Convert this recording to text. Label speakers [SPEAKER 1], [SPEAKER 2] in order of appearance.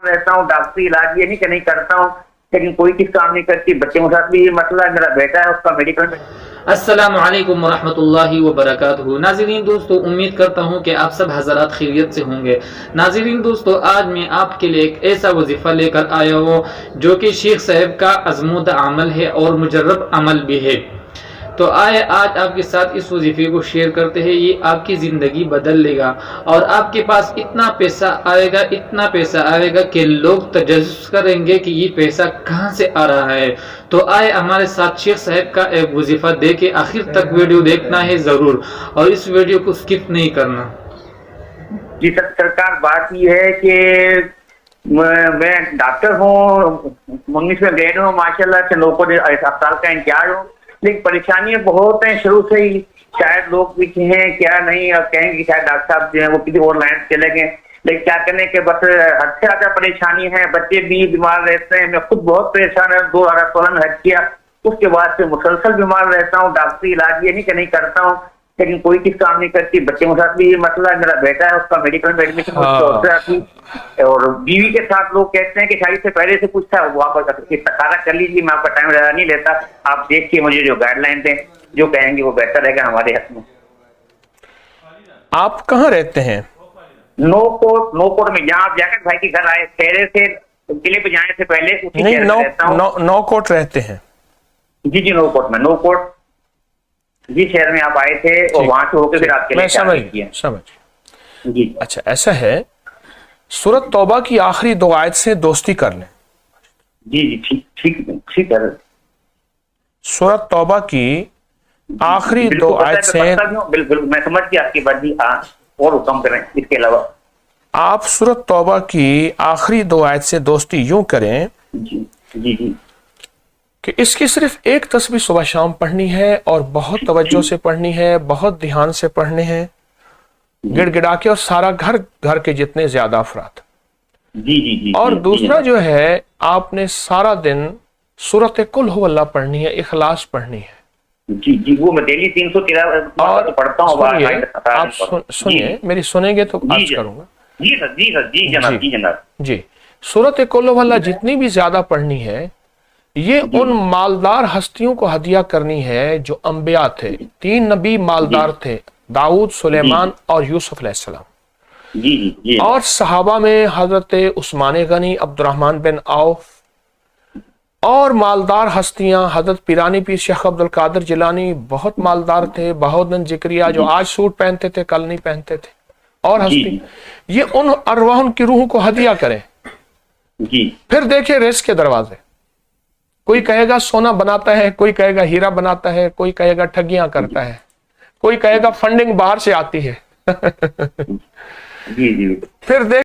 [SPEAKER 1] रहता हूँ, डॉक्टरी इलाज ये नहीं कि नहीं करता हूँ, लेकिन कोई किस काम नहीं करती। बच्चे के साथ भी ये मसला है, मेरा बेटा है उसका मेडिकल में।
[SPEAKER 2] अस्सलामु अलैकुम वरहमतुल्लाहि वबरकातुहू। नाज़रीन दोस्तों, उम्मीद करता हूँ कि आप सब हज़रात खैरियत से होंगे। नाज़रीन दोस्तों, आज मैं आपके लिए एक ऐसा वजीफ़ा लेकर आया हूँ जो कि शेख साहब का आज़मूदा अमल है और मुजर्रब अमल भी है। तो आए आज आपके साथ इस वजीफे को शेयर करते हैं। ये आपकी ज़िंदगी बदल लेगा और आपके पास इतना पैसा आएगा कि लोग तजस्सुस करेंगे कि ये पैसा कहाँ से आ रहा है। तो आए हमारे साथ शेख साहब का एक वजीफा दे के आखिर तक वीडियो देखना है ज़रूर, और इस वीडियो को स्किप नहीं करना।
[SPEAKER 1] जी सरकार, बात ये है कि मैं डॉक्टर हूँ, 19वें ग्रेड हूँ, माशाल्लाह से नौकरी अस्पताल का इंचार्ज हूँ, लेकिन परेशानियां बहुत हैं शुरू से ही। शायद लोग भी हैं क्या नहीं, और कहेंगे कि शायद डॉक्टर साहब जो है वो किसी और लाइन चले गए, लेकिन क्या करने के बस हद से ज्यादा परेशानी है। बच्चे भी बीमार रहते हैं, मैं खुद बहुत परेशान है। 2016 में हज किया, उसके बाद से मुसलसल बीमार रहता हूँ, डॉक्टरी इलाज ये नहीं कि नहीं करता हूँ, लेकिन कोई किस काम नहीं करती। बच्चे के साथ भी ये मसला है, मेरा बेटा है उसका मेडिकल में एडमिशन थी, और बीवी के साथ लोग कहते हैं कि शादी से पहले से कुछ था, वो आप सारा कर लीजिए, मैं आपका टाइम नहीं लेता, आप देख के मुझे जो गाइडलाइन दें, जो कहेंगे वो बेहतर रहेगा हमारे हक में।
[SPEAKER 3] आप कहाँ रहते हैं?
[SPEAKER 1] नो कोट में, जहाँ आप जाकर भाई के घर आए, ठहरे से किले पे जाने से पहले उसी
[SPEAKER 3] नहीं,
[SPEAKER 1] रहता हूँ।
[SPEAKER 3] नो कोट रहते हैं?
[SPEAKER 1] जी नो कोट में, नो कोट जी शहर में आप आए थे, और वहां से होकर फिर आपके लिए
[SPEAKER 3] समझ
[SPEAKER 1] जी।
[SPEAKER 3] अच्छा, ऐसा है, सूरत तौबा की आखिरी दो आयत से दोस्ती कर लें।
[SPEAKER 1] जी ठीक है।
[SPEAKER 3] सूरत तौबा की आखिरी दो आयत से,
[SPEAKER 1] बिल्कुल मैं समझ गया आपकी बात जी। और हुक्म करें इसके अलावा।
[SPEAKER 3] आप सूरत तौबा की आखिरी दो आयत से दोस्ती यूं करें
[SPEAKER 1] जी
[SPEAKER 3] कि इसकी सिर्फ एक तस्बीह सुबह शाम पढ़नी है, और बहुत तवज्जो से पढ़नी है, बहुत ध्यान से पढ़ने हैं, गिड़गिड़ा के, और सारा घर के जितने ज्यादा अफराद।
[SPEAKER 1] जी
[SPEAKER 3] और दूसरा जो है, आपने सारा दिन सूरत कुल हु अल्लाह पढ़नी है, इखलास पढ़नी है।
[SPEAKER 1] जी वो मैं डेली 313
[SPEAKER 3] और
[SPEAKER 1] पढ़ता हूँ।
[SPEAKER 3] आप सुनिए, मेरी सुनेंगे तो अर्ज करूंगा।
[SPEAKER 1] जी जनाब।
[SPEAKER 3] जी, सूरत कुल हु अल्लाह जितनी भी ज्यादा पढ़नी है, ये उन मालदार हस्तियों को हदिया करनी है जो अंबिया थे। 3 नबी मालदार थे, दाऊद, सुलेमान और यूसुफ अलैहिस्सलाम।
[SPEAKER 1] जी
[SPEAKER 3] और सहाबा में हजरत Usman Ghani, Abdurrahman bin Auf, और मालदार हस्तियां हजरत पीरानी पीर शेख अब्दुल कादिर जिलानी बहुत मालदार थे। बहाउद्दीन जिक्रिया जो आज सूट पहनते थे कल नहीं पहनते थे, और हस्ती। ये उन अरवाह की रूह को हदिया करें। फिर देखिए रिस्क के दरवाजे, कोई कहेगा सोना बनाता है, कोई कहेगा हीरा बनाता है, कोई कहेगा ठगियां करता है, कोई कहेगा फंडिंग बाहर से आती है।
[SPEAKER 1] जी
[SPEAKER 3] फिर देख